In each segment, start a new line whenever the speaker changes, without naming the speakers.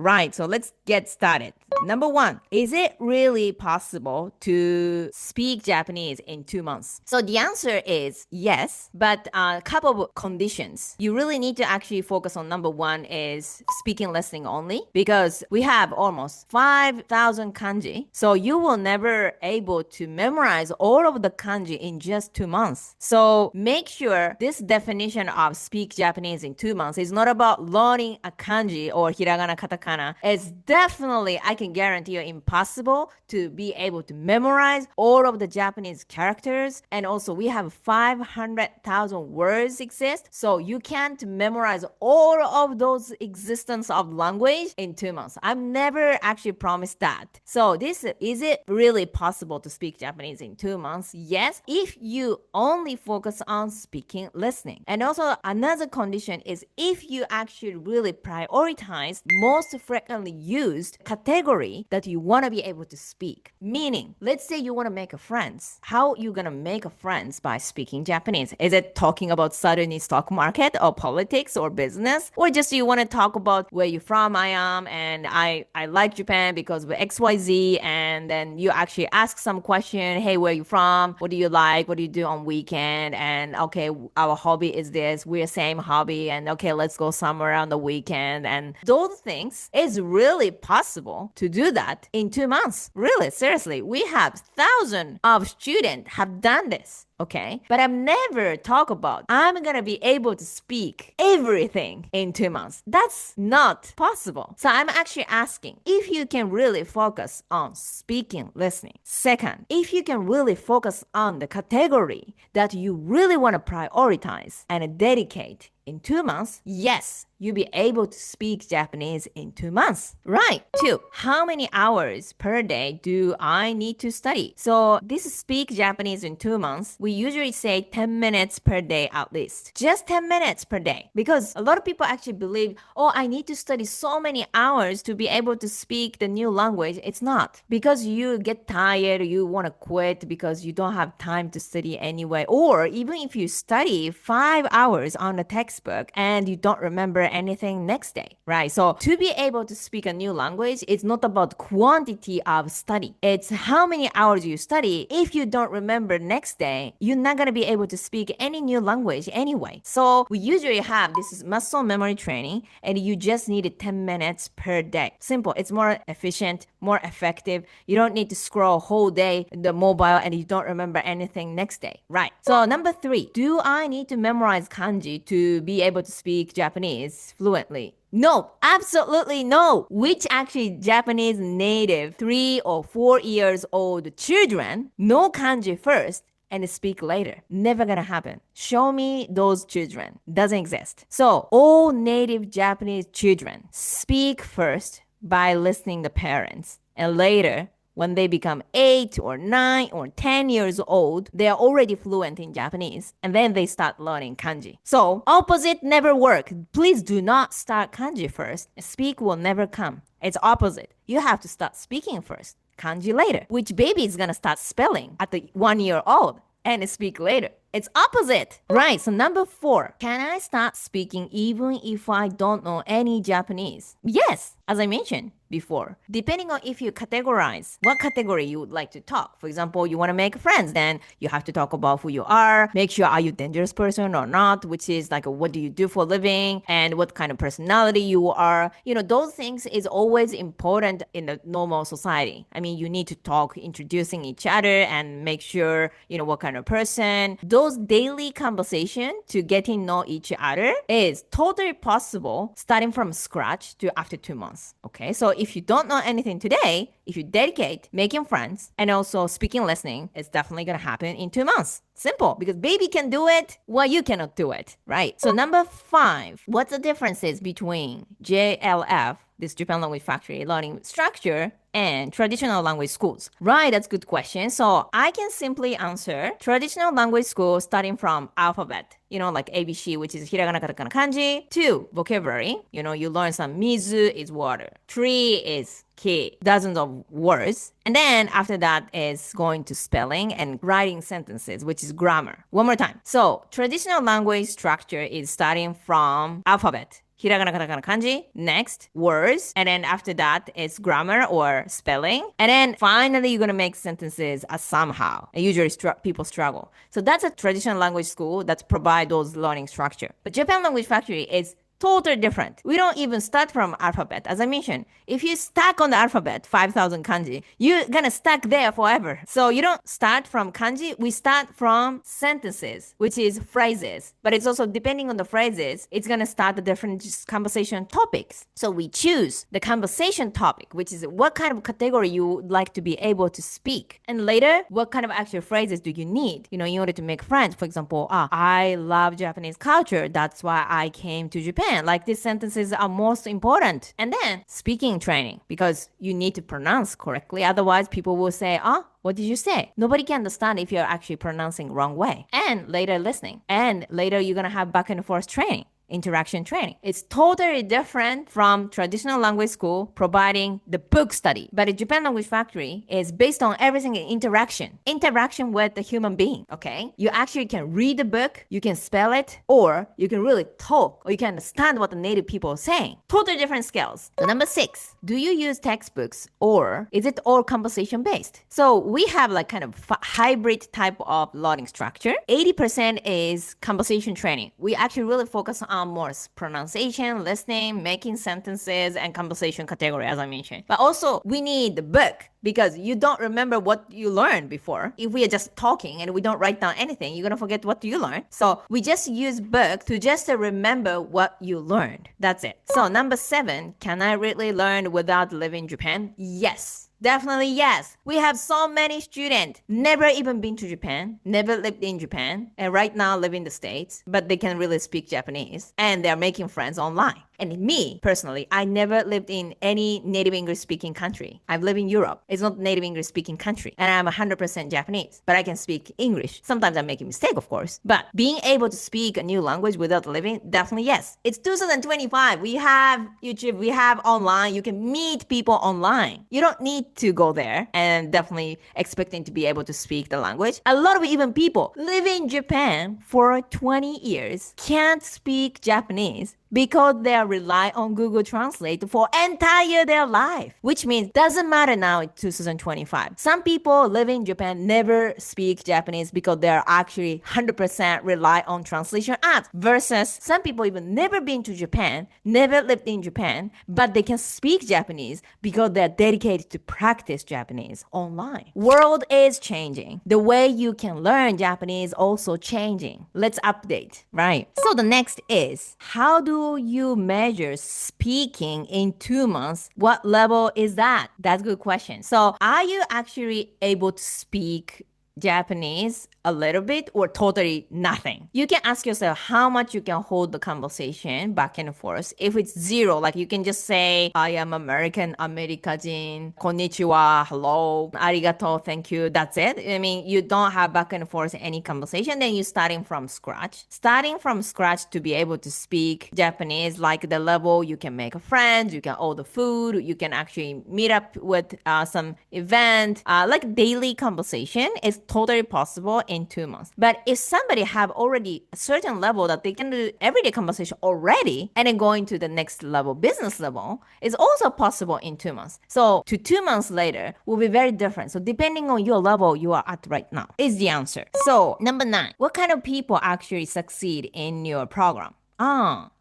Right, so let's get started. Number one, is it really possible to speak Japanese in 2 months? So the answer is yes, but a couple of conditions. You really need to actually focus on number one is speaking listening only because we have almost 5,000 kanji. So you will never able to memorize all of the kanji in just 2 months. So make sure this definition of speak Japanese in 2 months is not about learning a kanji or hiragana katakana. It's definitely, I can guarantee you, impossible to be able to memorize all of the Japanese characters. And also we have 500,000 words exist. So you can't memorize all of those existence of language in 2 months. I've never actually promised that. So is it really possible to speak Japanese in 2 months? Yes, if you only focus on speaking listening. And also another condition is if you actually really prioritize most frequently used category that you want to be able to speak. Meaning, let's say you want to make a friends. How you going to make a friends by speaking Japanese? Is it talking about suddenly stock market or politics or business? Or just you want to talk about where you're from, I am, and I like Japan because of XYZ, and then you actually ask some question, hey, where you from? What do you like? What do you do on weekend? And okay, our hobby is this. We're same hobby, and okay, let's go somewhere on the weekend. And those things is really possible to do that in 2 months. Really, seriously, we have thousands of students have done this. Okay, but I've never talked about I'm gonna be able to speak everything in 2 months. That's not possible. So I'm actually asking if you can really focus on speaking, listening. Second, if you can really focus on the category that you really want to prioritize and dedicate in 2 months, yes, you'll be able to speak Japanese in 2 months. Right. Two, how many hours per day do I need to study? So this speak Japanese in 2 months, we usually say 10 minutes per day at least. Just 10 minutes per day. Because a lot of people actually believe, oh, I need to study so many hours to be able to speak the new language. It's not. Because you get tired, you want to quit because you don't have time to study anyway. Or even if you study 5 hours on a textbook and you don't remember anything next day, right? So to be able to speak a new language, it's not about quantity of study. It's how many hours you study. If you don't remember next day, you're not going to be able to speak any new language anyway. So we usually have this is muscle memory training, and you just need 10 minutes per day. Simple. It's more efficient, more effective. You don't need to scroll a whole day the mobile and you don't remember anything next day, right? So number three, do I need to memorize kanji to be able to speak Japanese fluently? No, absolutely no. Which actually Japanese native 3 or 4 years old children know kanji first and speak later. Never gonna happen. Show me those children. Doesn't exist. So all native Japanese children speak first by listening to parents, and later when they become 8 or 9 or 10 years old, they are already fluent in Japanese, and then they start learning kanji. So opposite never work. Please do not start kanji first. Speak will never come. It's opposite. You have to start speaking first, kanji later. Which baby is gonna start spelling at the 1 year old and speak later? It's opposite. Right, so number four, can I start speaking even if I don't know any Japanese? Yes, as I mentioned before, depending on if you categorize what category you would like to talk. For example, you want to make friends, then you have to talk about who you are, make sure are you a dangerous person or not, which is like what do you do for a living and what kind of personality you are. You know, those things is always important in the normal society. I mean, you need to talk, introducing each other and make sure, you know, what kind of person. Those daily conversation to getting know each other is totally possible starting from scratch to after 2 months. Okay, so if you don't know anything today, if you dedicate making friends and also speaking listening, it's definitely gonna happen in 2 months. Simple, because baby can do it while you cannot do it, right? So number five, what's the differences between JLF, this Japan Language Factory learning structure, and traditional language schools? Right, that's a good question. So I can simply answer traditional language school starting from alphabet, you know, like ABC, which is Hiragana, Katakana, Kanji, to vocabulary. You know, you learn some mizu is water, tree is key, dozens of words. And then after that is going to spelling and writing sentences, which is grammar. One more time. So traditional language structure is starting from alphabet. Hiragana, Katakana, Kanji. Next, words. And then after that, it's grammar or spelling. And then finally, you're going to make sentences as somehow. And usually people struggle. So that's a traditional language school that provide those learning structure. But Japan Language Factory is totally different. We don't even start from alphabet. As I mentioned, if you stack on the alphabet 5,000 kanji, you're gonna stack there forever. So you don't start from kanji. We start from sentences, which is phrases. But it's also depending on the phrases, it's gonna start the different conversation topics. So we choose the conversation topic, which is what kind of category you would like to be able to speak. And later, what kind of actual phrases do you need, in order to make friends? For example, I love Japanese culture. That's why I came to Japan. Like these sentences are most important. And then speaking training, because you need to pronounce correctly. Otherwise, people will say, what did you say? Nobody can understand if you're actually pronouncing wrong way. And later listening. And later you're going to have back and forth training. Interaction training. It's totally different from traditional language school providing the book study. But the Japan Language Factory is based on everything in interaction with the human being, okay? You actually can read the book, you can spell it, or you can really talk, or you can understand what the native people are saying. Totally different skills. So number 6, do you use textbooks or is it all conversation based? So we have like kind of hybrid type of learning structure. 80% is conversation training. We actually really focus on more pronunciation, listening, making sentences, and conversation category, as I mentioned. But also, we need the book because you don't remember what you learned before. If we are just talking and we don't write down anything, you're going to forget what you learned. So we just use book to just remember what you learned. That's it. So number 7, can I really learn without living in Japan? Yes. Definitely yes. We have so many students never even been to Japan, never lived in Japan, and right now live in the States, but they can really speak Japanese and they're making friends online. And me, personally, I never lived in any native English speaking country. I've lived in Europe. It's not native English speaking country. And I'm 100% Japanese, but I can speak English. Sometimes I make a mistake, of course. But being able to speak a new language without living, definitely yes. It's 2025. We have YouTube, we have online. You can meet people online. You don't need to go there and definitely expecting to be able to speak the language. A lot of even people live in Japan for 20 years can't speak Japanese because they rely on Google Translate for entire their life, which means doesn't matter now in 2025. Some people living in Japan never speak Japanese because they're actually 100% rely on translation apps versus some people even never been to Japan, never lived in Japan, but they can speak Japanese because they're dedicated to practice Japanese online. World is changing. The way you can learn Japanese also changing. Let's update, right? So the next is, how do you measure speaking in 2 months? What level is that? That's a good question. So are you actually able to speak Japanese a little bit or totally nothing? You can ask yourself how much you can hold the conversation back and forth. If it's 0, like you can just say, I am American, Amerikajin, konnichiwa, hello, arigato, thank you, that's it. I mean, you don't have back and forth any conversation, then you're starting from scratch. Starting from scratch to be able to speak Japanese, like the level you can make friends, you can order food, you can actually meet up with some event, like daily conversation is totally possible in 2 months. But if somebody have already a certain level that they can do everyday conversation already and then going to the next level, business level, is also possible in 2 months. So to 2 months later will be very different. So depending on your level you are at right now is the answer. So number 9, what kind of people actually succeed in your program?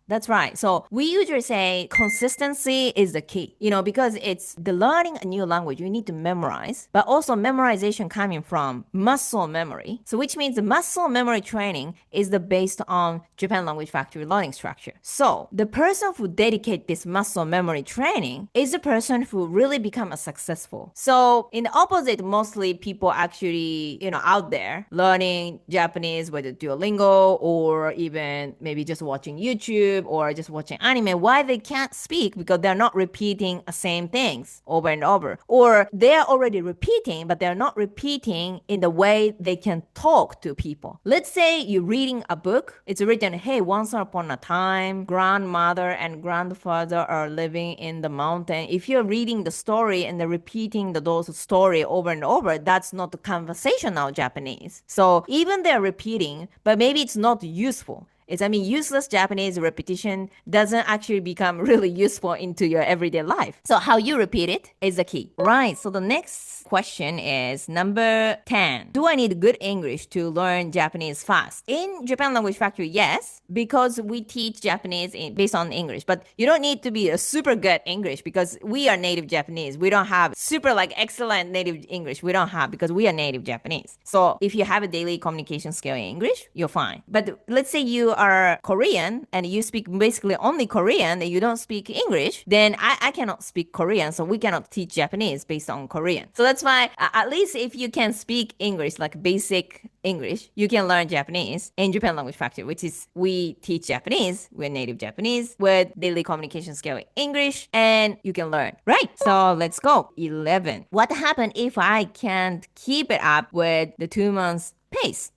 That's right. So we usually say consistency is the key, because it's the learning a new language, you need to memorize, but also memorization coming from muscle memory. So which means the muscle memory training is the based on Japan Language Factory learning structure. So the person who dedicate this muscle memory training is the person who really become a successful. So in the opposite, mostly people actually, out there learning Japanese, whether Duolingo or even maybe just watching YouTube or just watching anime, why they can't speak? Because they're not repeating the same things over and over, or they're already repeating but they're not repeating in the way they can talk to people. Let's say you're reading a book, it's written, hey, once upon a time grandmother and grandfather are living in the mountain. If you're reading the story and they're repeating those story over and over, that's not conversational Japanese. So even they're repeating, but maybe it's not useful. Is useless Japanese repetition doesn't actually become really useful into your everyday life. So how you repeat it is the key. Right. So the next question is number 10. Do I need good English to learn Japanese fast? In Japan Language Factory, yes, because we teach Japanese based on English, but you don't need to be a super good English because we are native Japanese. We don't have super excellent native English. We don't have because we are native Japanese. So if you have a daily communication skill in English, you're fine. But let's say you are Korean and you speak basically only Korean and you don't speak English, then I cannot speak Korean, so we cannot teach Japanese based on Korean. So that's why at least if you can speak English, like basic English, you can learn Japanese in Japan Language Factory, which is we teach Japanese, we're native Japanese with daily communication skill in English, and you can learn. Right, so let's go. 11. What happens if I can't keep it up with the 2 months pace?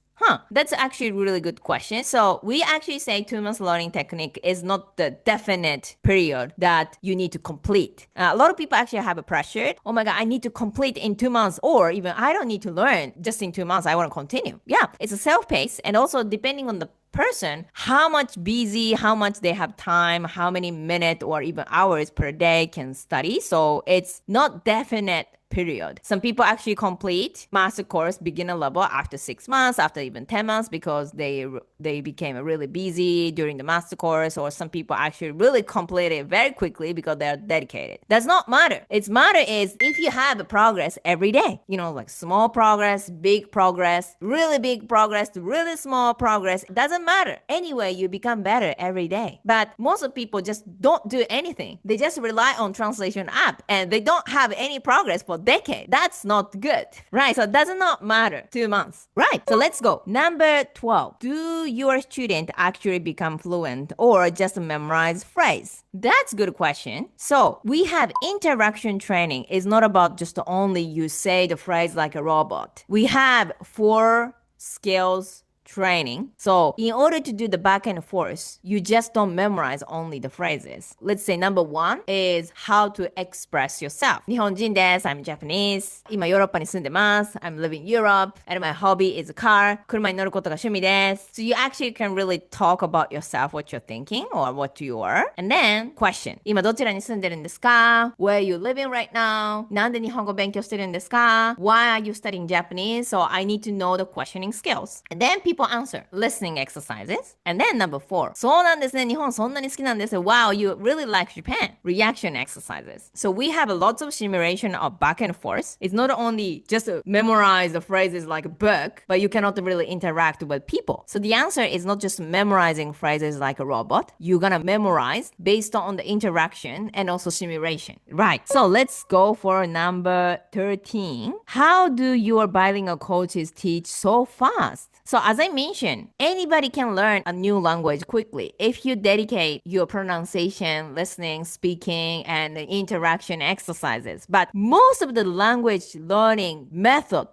That's actually a really good question. So we actually say 2 months learning technique is not the definite period that you need to complete. A lot of people actually have a pressure. Oh my God, I need to complete in 2 months, or even I don't need to learn just in 2 months. I want to continue. Yeah, it's a self-paced, and also depending on the person, how much busy, how much they have time, how many minutes or even hours per day can study. So it's not definite period. Some people actually complete master course beginner level after 6 months, after even 10 months, because they became really busy during the master course, or some people actually really complete it very quickly because they're dedicated. Does not matter. It's matter is if you have a progress every day, like small progress, big progress, really big progress, really small progress. It doesn't matter. Anyway, you become better every day. But most of people just don't do anything. They just rely on translation app and they don't have any progress for decade. That's not good, right? So it does not matter 2 months, right? So let's go. Number 12. Do your student actually become fluent or just memorize phrase? That's a good question. So we have interaction training. It's not about just only you say the phrase like a robot. We have 4 skills training. So in order to do the back and forth, you just don't memorize only the phrases. Let's say number 1 is how to express yourself. 日本人です。I'm Japanese. 今ヨーロッパに住んでます。I'm living in Europe. And my hobby is a car. 車に乗ることが趣味です。So you actually can really talk about yourself, what you're thinking or what you are. And then question. 今どちらに住んでるんですか? Where are you living right now? なんで日本語勉強してるんですか? Why are you studying Japanese? So I need to know the questioning skills. And then people answer. Listening exercises. And then number 4. そうなんですね。日本そんなに好きなんです。Wow, you really like Japan. Reaction exercises. So we have lots of simulation of back and forth. It's not only just memorize the phrases like a book, but you cannot really interact with people. So the answer is not just memorizing phrases like a robot. You're gonna memorize based on the interaction and also simulation. Right. So let's go for number 13. How do your bilingual coaches teach so fast? So as I mentioned, anybody can learn a new language quickly if you dedicate your pronunciation, listening, speaking, and interaction exercises. But most of the language learning method,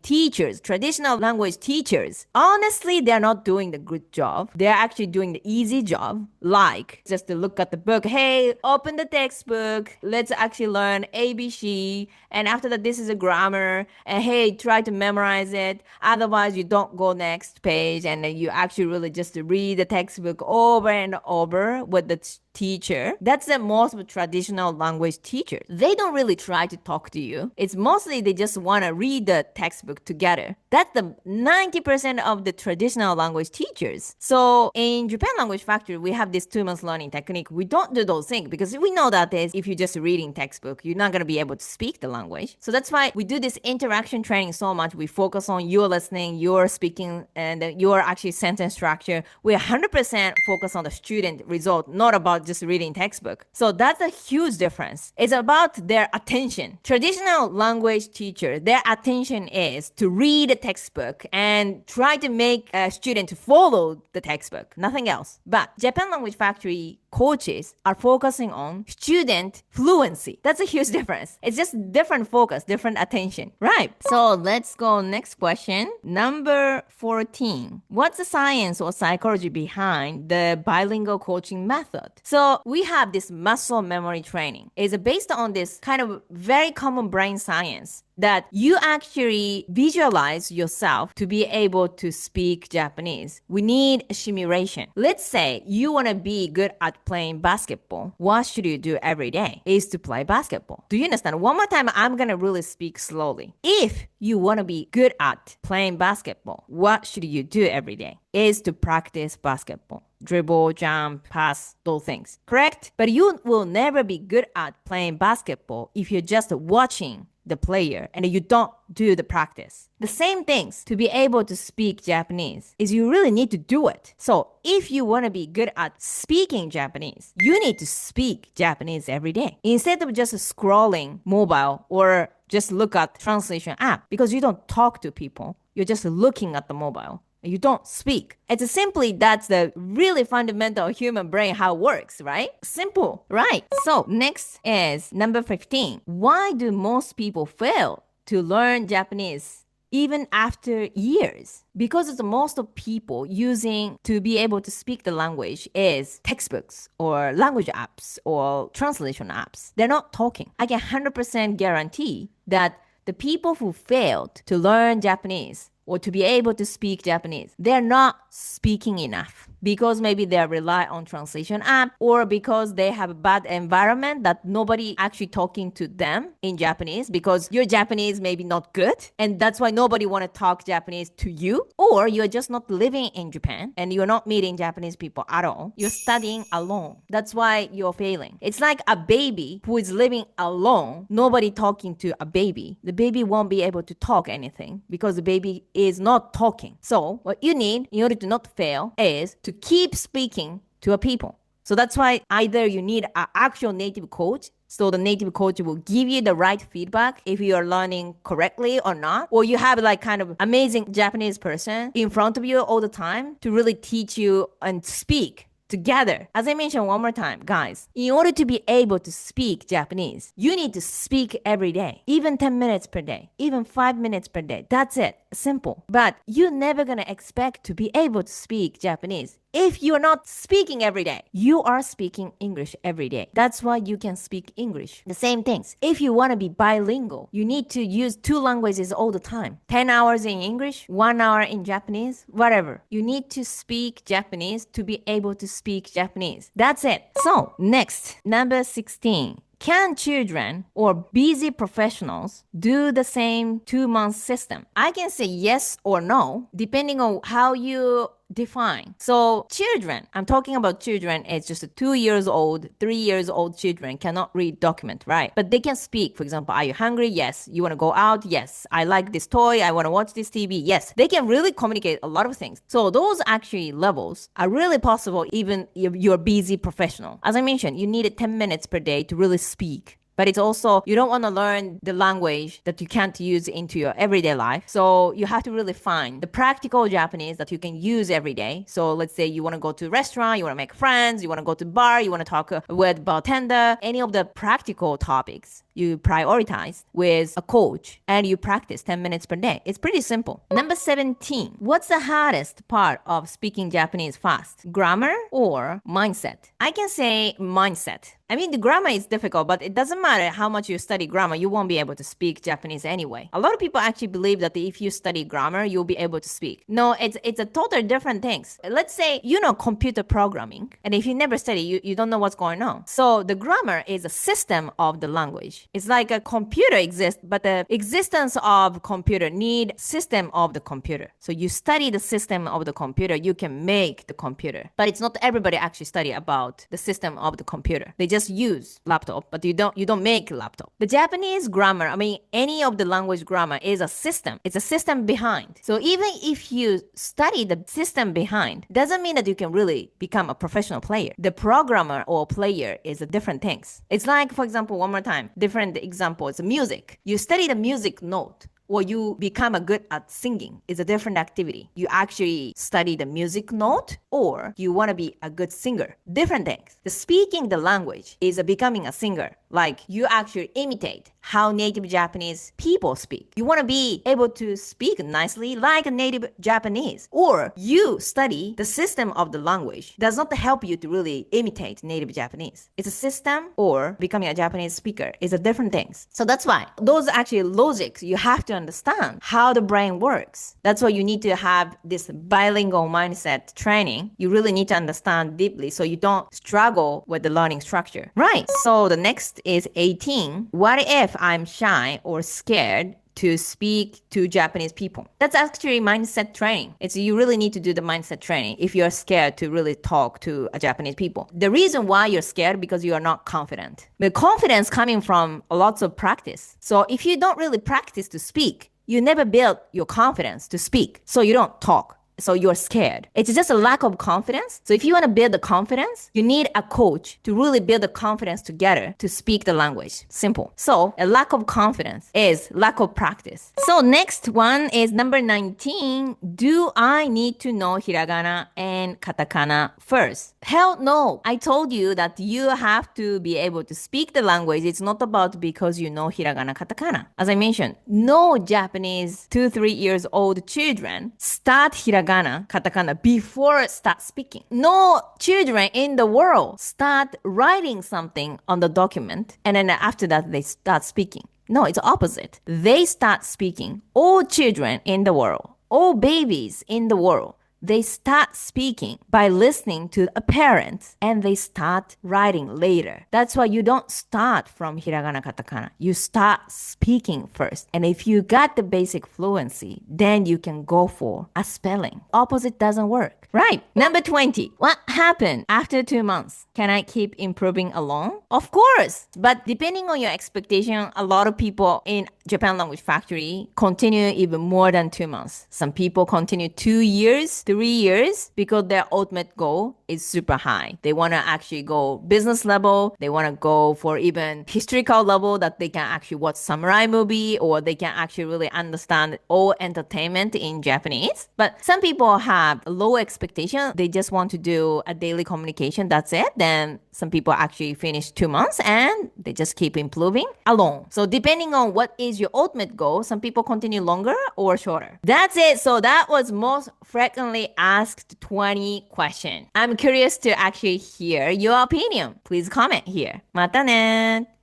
teachers, traditional language teachers, honestly, they're not doing the good job. They're actually doing the easy job, like just to look at the book. Hey, open the textbook. Let's actually learn ABC. And after that, this is a grammar. And hey, try to memorize it. Otherwise, you don't go next page, and then you actually really just read the textbook over and over with the teacher. That's the most traditional language teachers. They don't really try to talk to you. It's mostly they just want to read the textbook together. That's the 90% of the traditional language teachers. So in Japan Language Factory, we have this 2 months learning technique. We don't do those things because we know that if you're just reading textbook, you're not going to be able to speak the language. So that's why we do this interaction training so much. We focus on your listening, your speaking, and your actually sentence structure. We 100% focus on the student result, not about just reading textbook. So that's a huge difference. It's about their attention. Traditional language teacher, their attention is to read the textbook and try to make a student follow the textbook. Nothing else. But Japan Language Factory coaches are focusing on student fluency. That's a huge difference. It's just different focus, different attention. Right. So let's go next question. Number 14. What's the science or psychology behind the bilingual coaching method? So we have this muscle memory training. It's based on this kind of very common brain science. that you actually visualize yourself to be able to speak Japanese. We need simulation. Let's say you want to be good at playing basketball. What should you do every day? Is to play basketball. Do you understand? One more time, I'm going to really speak slowly. If you want to be good at playing basketball, what should you do every day? Is to practice basketball. Dribble, jump, pass, those things. Correct? But you will never be good at playing basketball if you're just watching the player and you don't do the practice. The same things to be able to speak Japanese is you really need to do it. So if you want to be good at speaking Japanese, you need to speak Japanese every day instead of just scrolling mobile or just look at translation app, because you don't talk to people. You're just looking at the mobile. You don't speak. It's simply that's the really fundamental human brain how it works, right? Simple, right? So next is number 15. Why do most people fail to learn Japanese even after years? Because it's most of people using to be able to speak the language is textbooks or language apps or translation apps. They're not talking. I can 100% guarantee that the people who failed to learn Japanese or to be able to speak Japanese, they're not speaking enough because maybe they rely on translation app or because they have a bad environment that nobody actually talking to them in Japanese because your Japanese maybe not good and that's why nobody want to talk Japanese to you, or you're just not living in Japan and you're not meeting Japanese people at all. You're studying alone. That's why you're failing. It's like a baby who is living alone, nobody talking to a baby. The baby won't be able to talk anything because the baby is not talking. So what you need in order to not fail is to keep speaking to a people. So that's why either you need an actual native coach, so the native coach will give you the right feedback if you are learning correctly or not, or you have like kind of amazing Japanese person in front of you all the time to really teach you and speak together. As I mentioned one more time, guys, in order to be able to speak Japanese, you need to speak every day, even 10 minutes per day, even 5 minutes per day. That's it. Simple. But you're never going to expect to be able to speak Japanese if you're not speaking every day. You are speaking English every day. That's why you can speak English. The same things. If you want to be bilingual, you need to use 2 languages all the time. 10 hours in English, 1 hour in Japanese, whatever. You need to speak Japanese to be able to speak Japanese. That's it. So, next, number 16. Can children or busy professionals do the same 2-month system? I can say yes or no, depending on how you define. So children, I'm talking about children, it's just 2 years old, 3 years old children cannot read document, right? But they can speak. For example, are you hungry? Yes. You want to go out? Yes. I like this toy. I want to watch this TV. Yes. They can really communicate a lot of things. So those actually levels are really possible even if you're a busy professional. As I mentioned, you need 10 minutes per day to really speak. But it's also, you don't want to learn the language that you can't use into your everyday life. So you have to really find the practical Japanese that you can use every day. So let's say you want to go to a restaurant, you want to make friends, you want to go to a bar, you want to talk with bartender, any of the practical topics you prioritize with a coach and you practice 10 minutes per day. It's pretty simple. Number 17. What's the hardest part of speaking Japanese fast? Grammar or mindset? I can say mindset. I mean, the grammar is difficult, but it doesn't matter how much you study grammar, you won't be able to speak Japanese anyway. A lot of people actually believe that if you study grammar, you'll be able to speak. No, it's a total different things. Let's say you know computer programming, and if you never study, you don't know what's going on. So the grammar is a system of the language. It's like a computer exists, but the existence of computer need system of the computer. So you study the system of the computer, you can make the computer. But it's not everybody actually study about the system of the computer. They just use laptop, but you don't make laptop. The Japanese grammar, I mean, any of the language grammar is a system. It's a system behind. So even if you study the system behind, doesn't mean that you can really become a professional player. The programmer or player is a different things. It's like, for example, one more time, different example, it's music. You study the music note, or you become a good at singing is a different activity. You actually study the music note or you want to be a good singer. Different things. The speaking the language is becoming a singer. Like you actually imitate how native Japanese people speak. You want to be able to speak nicely like a native Japanese. Or you study the system of the language. Does not help you to really imitate native Japanese. It's a system, or becoming a Japanese speaker is a different things. So that's why those are actually logics. You have to understand how the brain works. That's why you need to have this bilingual mindset training. You really need to understand deeply so you don't struggle with the learning structure. Right. So the next is 18. What if I'm shy or scared to speak to Japanese people? That's actually mindset training. It's you really need to do the mindset training if you're scared to really talk to a Japanese people. The reason why you're scared because you are not confident. The confidence coming from lots of practice. So if you don't really practice to speak, you never build your confidence to speak. So you don't talk. So you're scared. It's just a lack of confidence. So if you want to build the confidence, you need a coach to really build the confidence together to speak the language. Simple. So a lack of confidence is lack of practice. So next one is number 19. Do I need to know Hiragana and Katakana first? Hell no. I told you that you have to be able to speak the language. It's not about because you know Hiragana, Katakana. As I mentioned, no Japanese 2-3 years old children start Hiragana, Katakana before start speaking. No children in the world start writing something on the document and then after that they start speaking. No, it's opposite. They start speaking. All children in the world, all babies in the world, they start speaking by listening to a parent and they start writing later. That's why you don't start from Hiragana, Katakana. You start speaking first. And if you got the basic fluency, then you can go for a spelling. Opposite doesn't work. Right. Number 20. What happened after 2 months? Can I keep improving alone? Of course. But depending on your expectation, a lot of people in Japan Language Factory continue even more than 2 months. Some people continue 2 years, 3 years because their ultimate goal is super high. They want to actually go business level. They want to go for even historical level that they can actually watch samurai movie or they can actually really understand all entertainment in Japanese. But some people have low expectation. They just want to do a daily communication. That's it. Then some people actually finish 2 months and they just keep improving alone. So depending on what is your ultimate goal, some people continue longer or shorter. That's it. So that was most frequently asked 20 question. I'm curious to actually hear your opinion. Please comment here. またね